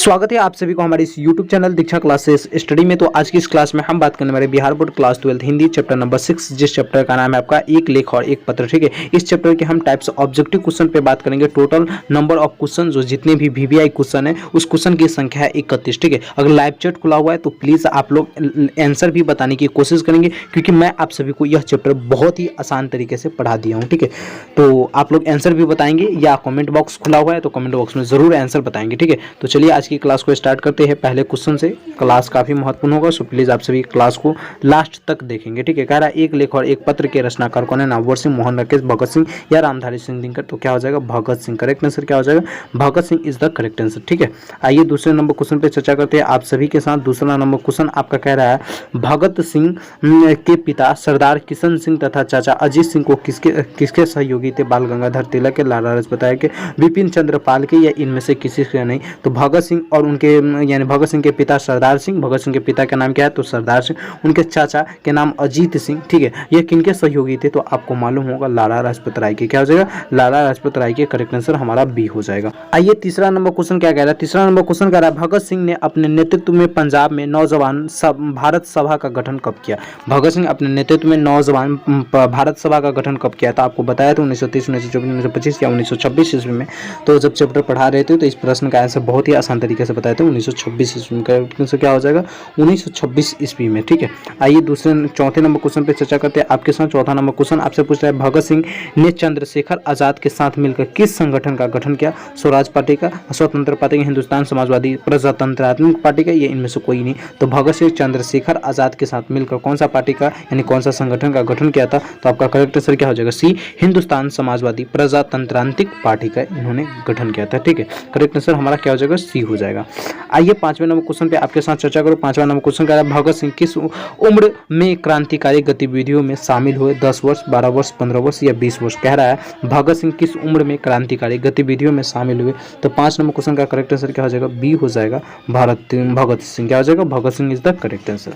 स्वागत है आप सभी को हमारे इस YouTube चैनल दीक्षा क्लासेस स्टडी में। तो आज की इस क्लास में हम बात करने वाले Bihar board class 12 Hindi chapter number 6, जिस चैप्टर का नाम है आपका एक लेख और एक पत्र। ठीक है, इस चैप्टर के हम टाइप्स ऑब्जेक्टिव क्वेश्चन पे बात करेंगे। टोटल नंबर ऑफ क्वेश्चन, जो जितने भी VVI क्वेश्चन है उस क्वेश्चन की संख्या है 31। ठीक है, अगर लाइव चैट खुला हुआ है तो प्लीज़ आप लोग आंसर भी बताने की कोशिश करेंगे, क्योंकि मैं आप सभी को यह चैप्टर बहुत ही आसान तरीके से पढ़ा दिया हूँ। ठीक है, तो आप लोग आंसर भी बताएंगे या कमेंट बॉक्स खुला हुआ है तो कमेंट बॉक्स में जरूर आंसर बताएंगे। ठीक है, तो चलिए आज की क्लास को स्टार्ट करते हैं पहले क्वेश्चन से। क्लास काफी महत्वपूर्ण होगा, सो प्लीज आप सभी क्लास को लास्ट तक देखेंगे। ठीक है, कह रहा है एक लेख और एक पत्र के रचनाकार कौन है? नामवर सिंह, मोहन राकेश, भगत सिंह या रामधारी सिंह दिनकर। तो क्या हो जाएगा? भगत सिंह। करेक्ट आंसर क्या हो जाएगा? Bhagat Singh is the correct answer. ठीक है, आइए दूसरे नंबर क्वेश्चन पे चर्चा करते हैं आप सभी के साथ। दूसरा नंबर क्वेश्चन आपका कह रहा है भगत सिंह के पिता सरदार किशन सिंह तथा चाचा अजीत सिंह को किसके सहयोगी थे? बाल गंगाधर तिलक के, लाला लाजपत राय के, विपिन चंद्र पाल के या इनमें से किसी के नहीं? तो भगत सिंह और उनके यानी भगत सिंह के पिता सरदार सिंह, भगत सिंह के पिता का नाम क्या है? तो सरदार सिंह, उनके चाचा के नाम अजीत सिंह। ठीक है, ये किनके सहयोगी थे? तो आपको मालूम होगा लाला लाजपत राय के। क्या हो जाएगा? लाला लाजपत राय के। करेक्ट आंसर हमारा बी हो जाएगा। आइए तीसरा नंबर क्वेश्चन क्या कह रहा है? तीसरा नंबर क्वेश्चन कह रहा है भगत सिंह ने अपने नेतृत्व में पंजाब में नौजवान भारत सभा का गठन कब किया? भगत सिंह अपने नेतृत्व में नौजवान भारत सभा का गठन कब किया था? आपको बताया था 1930, 1924, 1925 या 1926 ईस्वी में। तो जब चैप्टर पढ़ा रहे थे तो इस प्रश्न का आंसर बहुत ही आसान तरीके से बताए थे, 1926 ईस्वी में। से क्या हो जाएगा? 1926 ईस्वी में। ठीक है, आइए चौथे नंबर क्वेश्चन पे चर्चा करते हैं आपके साथ। चौथा नंबर क्वेश्चन आपसे पूछ रहा है भगत सिंह ने चंद्रशेखर आजाद के साथ मिलकर किस संगठन का गठन किया? स्वराज पार्टी का, स्वतंत्र पार्टी का, हिंदुस्तान समाजवादी प्रजातंत्रात्मक पार्टी का, ये इनमें से कोई नहीं? तो भगत सिंह चंद्रशेखर आजाद के साथ मिलकर कौन सा पार्टी का यानी कौन सा संगठन का गठन किया था? तो आपका करेक्ट आंसर क्या हो जाएगा? सी, हिंदुस्तान समाजवादी प्रजातंत्रात्मक पार्टी का इन्होंने गठन किया था। ठीक है, करेक्ट आंसर हमारा क्या हो जाएगा? सी हो जाएगा। आइए पांचवें नंबर क्वेश्चन पे आपके साथ चर्चा करो। पांचवा नंबर क्वेश्चन कह रहा है भगत सिंह किस उम्र में क्रांतिकारी गतिविधियों में शामिल हुए? 10 वर्ष, 12 वर्ष, 15 वर्ष या 20 वर्ष? कह रहा है भगत सिंह किस उम्र में क्रांतिकारी गतिविधियों में शामिल हुए? तो 5 नंबर क्वेश्चन का करेक्ट आंसर क्या हो जाएगा? बी हो जाएगा, भगत सिंह। क्या हो जाएगा? Bhagat Singh is the correct answer.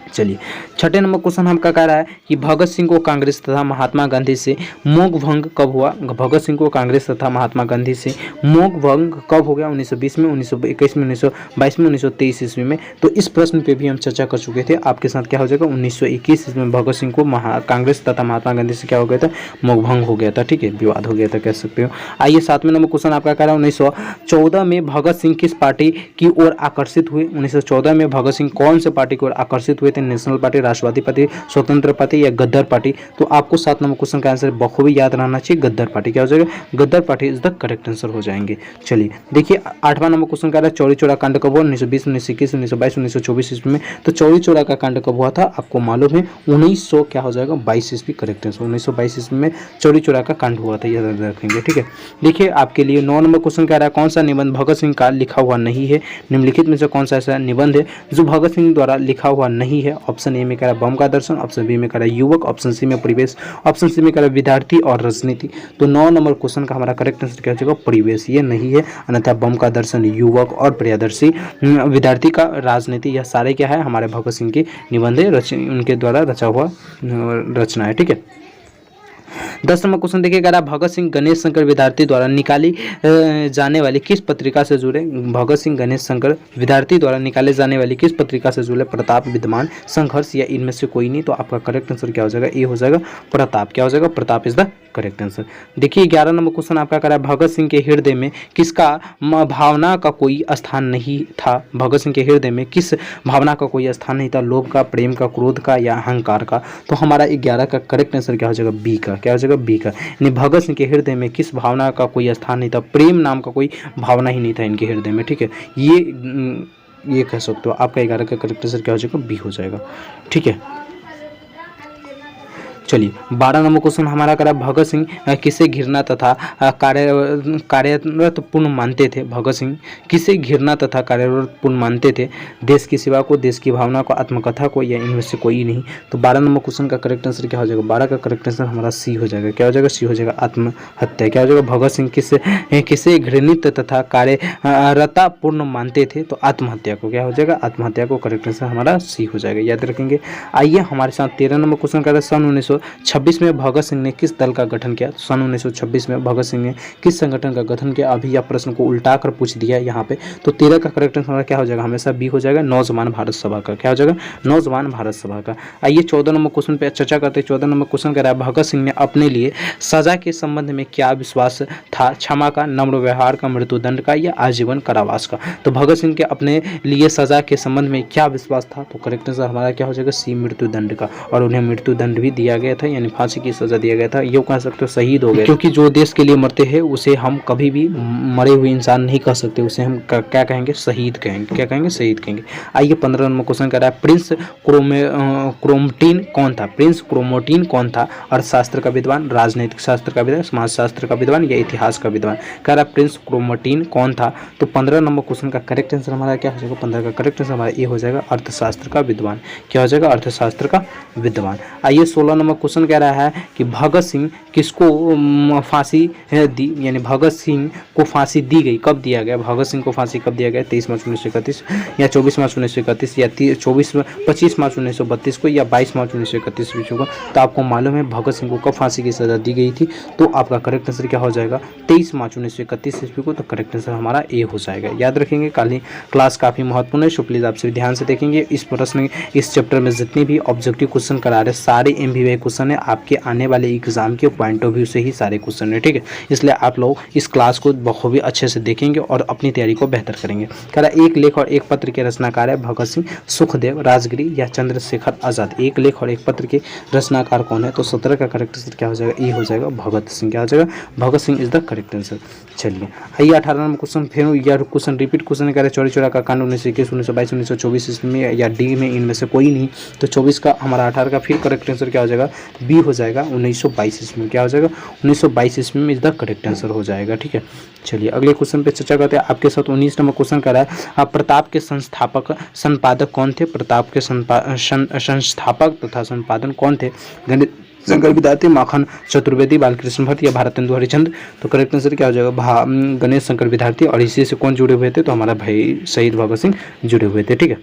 चलिए छठे नंबर क्वेश्चन हमका कह रहा है कि भगत सिंह को कांग्रेस तथा महात्मा गांधी से मोह भंग कब हुआ? भगत सिंह को कांग्रेस तथा महात्मा गांधी से मोह भंग कब हो गया? 1920 में, 1921 में, 1922 में, 1923 ईस्वी में? तो इस प्रश्न पे भी हम चर्चा कर चुके थे आपके साथ। क्या हो जाएगा? 1921 ईस्वी में भगत सिंह को कांग्रेस तथा महात्मा गांधी से क्या हो गया था? मोह भंग हो गया था। ठीक है, विवाद हो गया था कह सकते हो। आइए सातवें नंबर क्वेश्चन आपका कह रहा है 1914 में भगत सिंह किस पार्टी की ओर आकर्षित हुए? 1914 में भगत सिंह कौन से पार्टी की ओर आकर्षित हुए थे? नेशनल पार्टी, राष्ट्रवादी पार्टी, स्वतंत्र पार्टी या गद्दार पार्टी? तो आपको 7 नंबर क्वेश्चन का आंसर बखूबी याद रहना चाहिए, गद्दार पार्टी। क्या हो जाएगा? गद्दार party is the correct answer हो जाएंगे। चलिए देखिए आठवां नंबर क्वेश्चन कह रहा है चौरी चौरा कांड कब हुआ? 1920, 1921, 1922, 1924 ईस्वी में? तो चौरी चौरा का कांड कब हुआ था? आपको मालूम है 1900 क्या हो जाएगा? 22 ईस्वी। करेक्ट आंसर 1922 ईस्वी में चौरी चौरा का कांड हुआ था, याद रखेंगे। ठीक है, देखिए आपके लिए 9 नंबर क्वेश्चन कह रहा है कौन सा निबंध भगत सिंह का लिखा हुआ नहीं है? निम्नलिखित में से कौन सा ऐसा निबंध है जो भगत सिंह द्वारा लिखा हुआ नहीं है? ऑप्शन ए में कह रहा है बम का दर्शन, ऑप्शन बी में कह रहा है युवक, ऑप्शन सी में परिवेश, ऑप्शन सी में कह रहा है विद्यार्थी और राजनीति। तो 9 नंबर क्वेश्चन का हमारा करेक्ट आंसर क्या हो जाएगा? परिवेश, ये नहीं है। अन्यथा बम का दर्शन, युवक और प्रियदर्शी, विद्यार्थी का, राजनीति, यह सारे क्या है? हमारे भगत सिंह के निबंध उनके द्वारा रचा हुआ रचना है। ठीक है, 10 नंबर क्वेश्चन देखिए कह रहा है भगत सिंह गणेश शंकर विद्यार्थी द्वारा निकाली जाने वाली किस पत्रिका से जुड़े? भगत सिंह गणेश शंकर विद्यार्थी द्वारा निकाले जाने वाली किस पत्रिका से जुड़े? प्रताप, विद्यमान, संघर्ष या इनमें से कोई नहीं? तो आपका करेक्ट आंसर क्या हो जाएगा? ए हो जाएगा, प्रताप। क्या हो जाएगा? Pratap is the correct answer. देखिए 11 नंबर क्वेश्चन आपका कह रहा है भगत सिंह के हृदय में किसका भावना का कोई स्थान नहीं था? भगत सिंह के हृदय में किस भावना का कोई स्थान नहीं था? लोभ का, प्रेम का, क्रोध का या अहंकार का? तो हमारा 11 का करेक्ट आंसर क्या हो जाएगा? बी का। क्या हो जाएगा? बी का। यानी भगत सिंह के हृदय में किस भावना का कोई स्थान नहीं था? प्रेम नाम का कोई भावना ही नहीं था इनके हृदय में। ठीक है, ये कह सकते हो। आपका 11 का करेक्ट आंसर क्या हो जाएगा? बी हो जाएगा। ठीक है, चलिए 12 नंबर क्वेश्चन हमारा करा भगत सिंह किसे घृणा तथा कार्यरत पूर्ण मानते थे? भगत सिंह किसे घृणा तथा कार्यरत पूर्ण मानते थे? देश की सेवा को, देश की भावना को, आत्मकथा को या इनमें से कोई नहीं? तो 12 नंबर क्वेश्चन का करेक्ट आंसर क्या हो जाएगा? 12 का करेक्ट आंसर हमारा सी हो जाएगा। क्या हो जाएगा? सी हो जाएगा, आत्महत्या। क्या हो जाएगा? भगत सिंह किसे घृणित तथा कार्यरता पूर्ण मानते थे? तो आत्महत्या को। क्या हो जाएगा? आत्महत्या को। करेक्ट आंसर हमारा सी हो जाएगा, याद रखेंगे। आइए हमारे साथ 13 नंबर क्वेश्चन कर रहे हैं सन 1926 में भगत सिंह ने किस दल का गठन किया? तो सन 1926 में भगत सिंह ने किस संगठन का गठन किया? अभी यह प्रश्न को उल्टा कर पूछ दिया है यहाँ पे। तो 13 का करेक्ट आंसर क्या हो जाएगा? हमेशा बी हो जाएगा, नौजवान भारत सभा का। क्या हो जाएगा? नौजवान भारत सभा का। आइए 14 नंबर क्वेश्चन पे चर्चा करते हैं। 14 नंबर क्वेश्चन कह रहा है भगत सिंह ने अपने लिए सजा के संबंध में क्या विश्वास था? क्षमा का, नम्र व्यवहार का, मृत्युदंड का या आजीवन कारावास का? तो भगत सिंह के अपने लिए सजा के संबंध में क्या विश्वास था? तो करेक्ट आंसर हमारा क्या हो जाएगा? सी, मृत्युदंड का। और उन्हें मृत्युदंड भी दिया गया था, यानी फांसी की सजा दिया गया था। ये कह सकते हो शहीद हो गए, क्योंकि जो देश के लिए मरते हैं उसे हम कभी भी मरे हुए इंसान नहीं कह सकते, उसे हम क्या कहेंगे? शहीद कहेंगे। क्या कहेंगे? शहीद कहेंगे। आइए 15 नंबर क्वेश्चन कर रहा है प्रिंस क्रोमटीन कौन था? प्रिंस क्रोमटीन कौन था? अर्थशास्त्र का विद्वान, राजनीतिक शास्त्र का विद्वान, समाजशास्त्र का विद्वान या इतिहास का विद्वान? कह रहा है प्रिंस क्रोमटीन कौन था? तो 15 नंबर क्वेश्चन का करेक्ट आंसर हमारा क्या हो जाएगा? 15 का करेक्ट आंसर हमारा ये हो जाएगा, अर्थशास्त्र का विद्वान। क्या हो जाएगा? अर्थशास्त्र का विद्वान। आइए 16 नंबर क्वेश्चन कह रहा है कि भगत सिंह किसको फांसी दी, यानी भगत सिंह को फांसी दी गई, कब दिया गया? भगत सिंह को फांसी कब दिया गया? 23 मार्च 1931 या 24 मार्च 1931 या 25 मार्च 1932 को या 22 मार्च 1931 को? तो आपको मालूम है भगत सिंह को कब फांसी की सजा दी गई थी? तो आपका करेक्ट आंसर क्या हो जाएगा? 23 मार्च 1931 ईस्वी को। तो करेक्ट आंसर हमारा ए हो जाएगा। याद रखेंगे, कल क्लास काफ़ी महत्वपूर्ण है, सो प्लीज़ आप सभी ध्यान से देखेंगे। इस प्रश्न इस चैप्टर में जितने भी ऑब्जेक्टिव क्वेश्चन करा रहे सारे MBY क्वेश्चन है, आपके आने वाले एग्जाम के पॉइंट ऑफ व्यू से ही सारे क्वेश्चन है, ठीक है। इसलिए आप लोग इस क्लास को बखूबी अच्छे से देखेंगे और अपनी तैयारी को बेहतर करेंगे। कह रहा एक लेख और एक पत्र के रचनाकार है भगत सिंह, सुखदेव, राजगिरी या चंद्रशेखर आजाद? एक लेख और एक पत्र के रचनाकार कौन है? तो 17 का करेक्ट आंसर क्या हो जाएगा? ए हो जाएगा, भगत सिंह। क्या हो जाएगा? Bhagat Singh is the correct answer. चलिए आइए 18 नंबर क्वेश्चन, फिर यह क्वेश्चन रिपीट क्वेश्चन कह रहे चौरी चौरा का कांड 1921, 1922, 1924 इसमें या डी में, इनमें से कोई नहीं। तो 24 का हमारा 18 का फिर करेक्ट आंसर क्या हो जाएगा? बी हो जाएगा, 1922 इसमें। क्या हो जाएगा? 1922 इसमें इज द करेक्ट आंसर हो जाएगा, ठीक है। चलिए अगले क्वेश्चन पे चर्चा करते हैं आपके साथ। 19 नंबर क्वेश्चन कर रहा है आप प्रताप के संस्थापक संपादक कौन थे? प्रताप के संस्थापक तथा संपादन कौन थे? गणित शंकर विद्यार्थी, माखन चतुर्वेदी, बालकृष्ण भट्ट या भारतेंदु हरिचंद्र? तो करेक्ट आंसर क्या हो जाएगा? गणेश शंकर विद्यार्थी। और इसी से कौन जुड़े हुए थे? तो हमारा भाई शहीद भगत सिंह जुड़े हुए थे, ठीक है।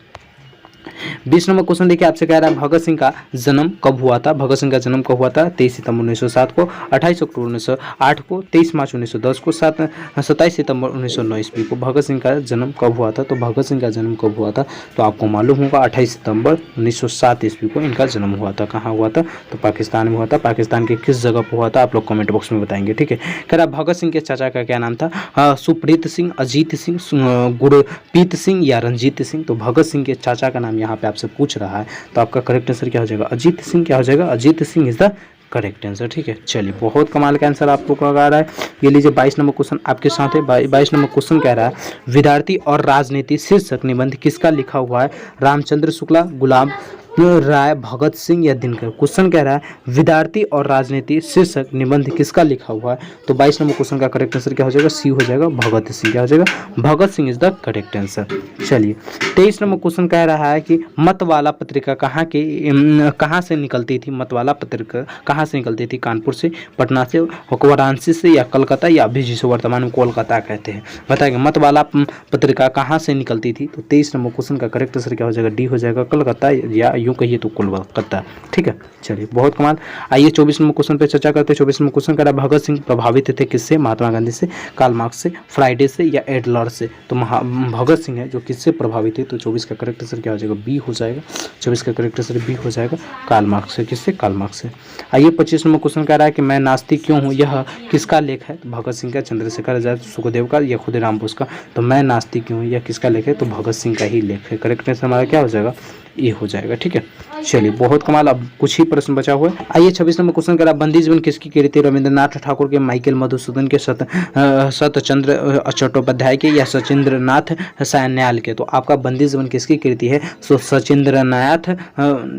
20 नंबर क्वेश्चन देखिए आपसे कह रहा है भगत सिंह का जन्म कब हुआ था? भगत सिंह का जन्म कब हुआ था? 23 सितंबर 1907 को, 28 अक्टूबर 1908 को, 23 मार्च 1910 को, 27 सितंबर 1909 ईस्वी को। भगत सिंह का जन्म कब हुआ था? तो भगत सिंह का जन्म कब हुआ था? तो आपको मालूम होगा 28 सितंबर 1907 ईस्वी को इनका जन्म हुआ था। कहाँ हुआ था? तो पाकिस्तान में हुआ था। पाकिस्तान के किस जगह पर हुआ था? आप लोग कमेंट बॉक्स में बताएंगे, ठीक है। कह रहा भगत सिंह के चाचा का क्या नाम था? सुप्रीत सिंह, अजीत सिंह, गुरप्रीत सिंह या रंजीत सिंह? तो भगत सिंह के चाचा का नाम यहाँ पे आपसे पूछ रहा है, तो आपका करेक्ट आंसर क्या हो जाएगा? अजीत सिंह। क्या हो जाएगा? Ajit Singh is the correct answer, ठीक है। चलिए बहुत कमाल का आंसर आप लोग को आ रहा है। ये लीजिए 22 नंबर क्वेश्चन आपके साथ है। 22 नंबर क्वेश्चन कह रहा है विद्यार्थी और राजनीति शीर्षक निबंध किसका लिखा हुआ है? रामचंद्र शुक्ला, गुलाम राय, भगत सिंह या दिनकर? क्वेश्चन कह रहा है विद्यार्थी और राजनीति शीर्षक निबंध किसका लिखा हुआ है? तो 22 नंबर क्वेश्चन का करेक्ट आंसर क्या हो जाएगा? सी हो जाएगा, भगत सिंह। क्या हो जाएगा? Bhagat Singh is the correct answer. चलिए 23 नंबर क्वेश्चन कह रहा है कि मतवाला पत्रिका कहाँ से निकलती थी? मतवाला पत्रिका कहाँ से निकलती थी? कानपुर से, पटना से, वाराणसी से या कलकत्ता या अभी जिसे वर्तमान में कोलकाता कहते हैं? बताएंगे मतवाला पत्रिका कहाँ से निकलती थी? तो 23 नंबर क्वेश्चन का करेक्ट आंसर क्या हो जाएगा? डी हो जाएगा, कलकत्ता या यूं कहिए तो कोलकाता, ठीक है। चलिए बहुत कमाल। आइए 24 नंबर क्वेश्चन पे चर्चा करते हैं। 24 नंबर क्वेश्चन कर रहा है भगत सिंह प्रभावित थे किससे? महात्मा गांधी से, कार्ल मार्क्स से, फ्राइडे से या एडलर से? तो भगत सिंह है जो किससे प्रभावित थे? तो 24 का करेक्ट आंसर क्या हो जाएगा? बी हो जाएगा। 24 का करेक्ट आंसर बी हो जाएगा, कार्ल मार्क्स से। किससे? कार्ल मार्क्स से। आइए 25 नंबर क्वेश्चन कह रहा है कि मैं नास्तिक क्यों हूँ, यह किसका लेख है? भगत सिंह का, चंद्रशेखर आजाद, सुखदेव का या खुदीराम बोस का? तो मैं नास्तिक क्यों हूँ यह किसका लेख है? तो भगत सिंह का ही लेख है। करेक्ट आंसर हमारा क्या हो जाएगा? ये हो जाएगा, ठीक है। चलिए बहुत कमाल। अब कुछ ही प्रश्न बचा हुआ है। आइए 26 नंबर क्वेश्चन करा बंदी जीवन किसकी कृति? रविंद्रनाथ ठाकुर के, माइकल मधुसूदन के, सतचंद्र चट्टोपाध्याय के या सचिंद्रनाथ सैन्याल के? तो आपका बंदी जीवन किसकी कृति है? सो सचिंद्रनाथ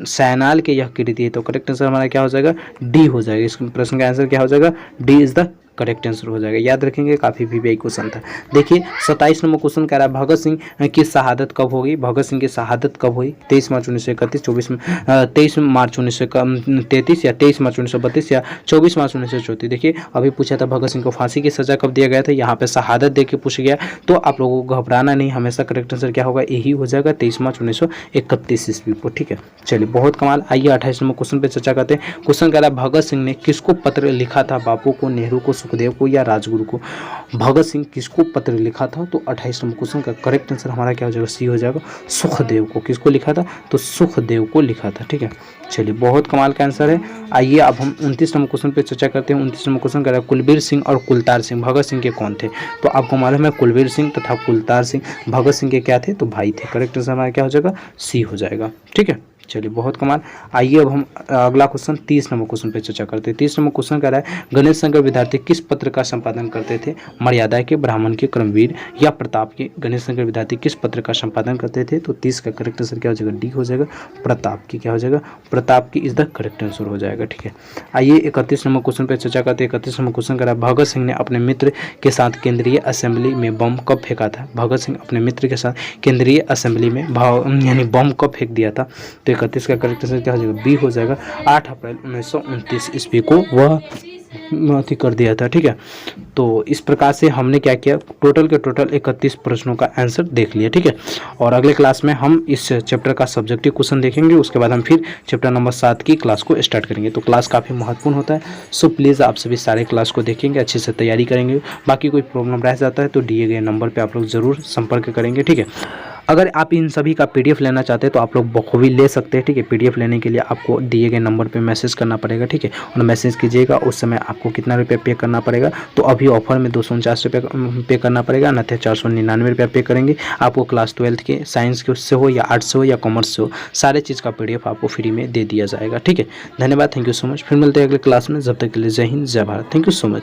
सैन्याल के यह कृति है। तो करेक्ट आंसर हमारा क्या हो जाएगा? डी हो जाएगा। इस प्रश्न का आंसर क्या हो जाएगा? D is the correct answer हो जाएगा। याद रखेंगे, काफ़ी वीवीआई क्वेश्चन था। देखिए 27 नंबर क्वेश्चन कह रहा है भगत सिंह की शहादत कब होगी। भगत सिंह की शहादत कब हुई? 23 मार्च 1931, 23 मार्च 1933 या 23 मार्च 1932 या 24 मार्च 1934। देखिए अभी पूछा था भगत सिंह को फांसी की सजा कब दिया गया था, यहाँ पे शहादत दे के पूछ गया, तो आप लोगों को घबराना नहीं, हमेशा करेक्ट आंसर क्या होगा, यही हो जाएगा 23 मार्च 1931 ईस्वी को। ठीक है, चलिए बहुत कमाल। आइए 28 नंबर क्वेश्चन पे चर्चा करते हैं। क्वेश्चन कह रहा है भगत सिंह ने किसको पत्र लिखा था, बापू को, नेहरू को, सुखदेव को या राजगुरु को। भगत सिंह किसको पत्र लिखा था, तो 28 नंबर क्वेश्चन का करेक्ट आंसर हमारा क्या हो जाएगा, सी हो जाएगा, सुखदेव को। किसको लिखा था, तो सुखदेव को लिखा था। ठीक है, चलिए बहुत कमाल का आंसर है। आइए अब हम 29 नंबर क्वेश्चन पे चर्चा करते हैं। 29 नंबर क्वेश्चन कह रहा है कुलबीर सिंह और कुलतार सिंह भगत सिंह के कौन थे। तो आपको मालूम है कुलबीर सिंह तथा कुलतार सिंह भगत सिंह के क्या थे, तो भाई थे। करेक्ट आंसर हमारा क्या हो जाएगा, सी हो जाएगा। ठीक है, चलिए बहुत कमाल। आइए अब हम अगला क्वेश्चन 30 नंबर क्वेश्चन पे चर्चा करते हैं। 30 नंबर क्वेश्चन कह रहा है गणेश शंकर विद्यार्थी किस पत्र का संपादन करते थे, मर्यादा के, ब्राह्मण के, क्रमवीर या प्रताप के। गणेश शंकर विद्यार्थी किस पत्र का संपादन करते थे, तो 30 का करेक्ट आंसर क्या हो जाएगा, डी हो जाएगा, प्रताप की। क्या हो जाएगा, प्रताप की इज द करेक्ट आंसर हो जाएगा। ठीक है, आइए 31 नंबर क्वेश्चन पे चर्चा करते हैं। 31 नंबर क्वेश्चन कह रहा है भगत सिंह ने अपने मित्र के साथ केंद्रीय असेंबली में बम कब फेंका था। भगत सिंह अपने मित्र के साथ केंद्रीय असेंबली में यानी बम कब फेंक दिया था, तो 31 का करेक्ट आंसर क्या हो जाएगा, बी हो जाएगा। 8 अप्रैल 1929 ईस्वी को वह अथी कर दिया था। ठीक है, तो इस प्रकार से हमने क्या किया, टोटल के टोटल 31 प्रश्नों का आंसर देख लिया। ठीक है, और अगले क्लास में हम इस चैप्टर का सब्जेक्टिव क्वेश्चन देखेंगे, उसके बाद हम फिर चैप्टर नंबर 7 की क्लास को स्टार्ट करेंगे। तो क्लास काफ़ी महत्वपूर्ण होता है, सो प्लीज़ आप सभी सारे क्लास को देखेंगे, अच्छे से तैयारी करेंगे। बाकी कोई प्रॉब्लम रह जाता है तो दिए गए नंबर पर आप लोग ज़रूर संपर्क करेंगे। ठीक है, अगर आप इन सभी का पीडीएफ लेना चाहते हैं तो आप लोग बखूबी ले सकते हैं। ठीक है, पीडीएफ लेने के लिए आपको दिए गए नंबर पे मैसेज करना पड़ेगा। ठीक है, और मैसेज कीजिएगा, उस समय आपको कितना रुपया पे करना पड़ेगा, तो अभी ऑफर में 249 रुपये पे करना पड़ेगा, अन्यथा 499 रुपया पे करेंगे। आपको क्लास 12 के साइंस के उससे हो या आर्ट्स से हो या कॉमर्स से हो, सारे चीज़ का पीडीएफ आपको फ्री में दे दिया जाएगा। ठीक है, धन्यवाद, थैंक यू सो मच। फिर मिलते हैं अगले क्लास में, जब तक के लिए जय हिंद, जय Bharat, thank you so much.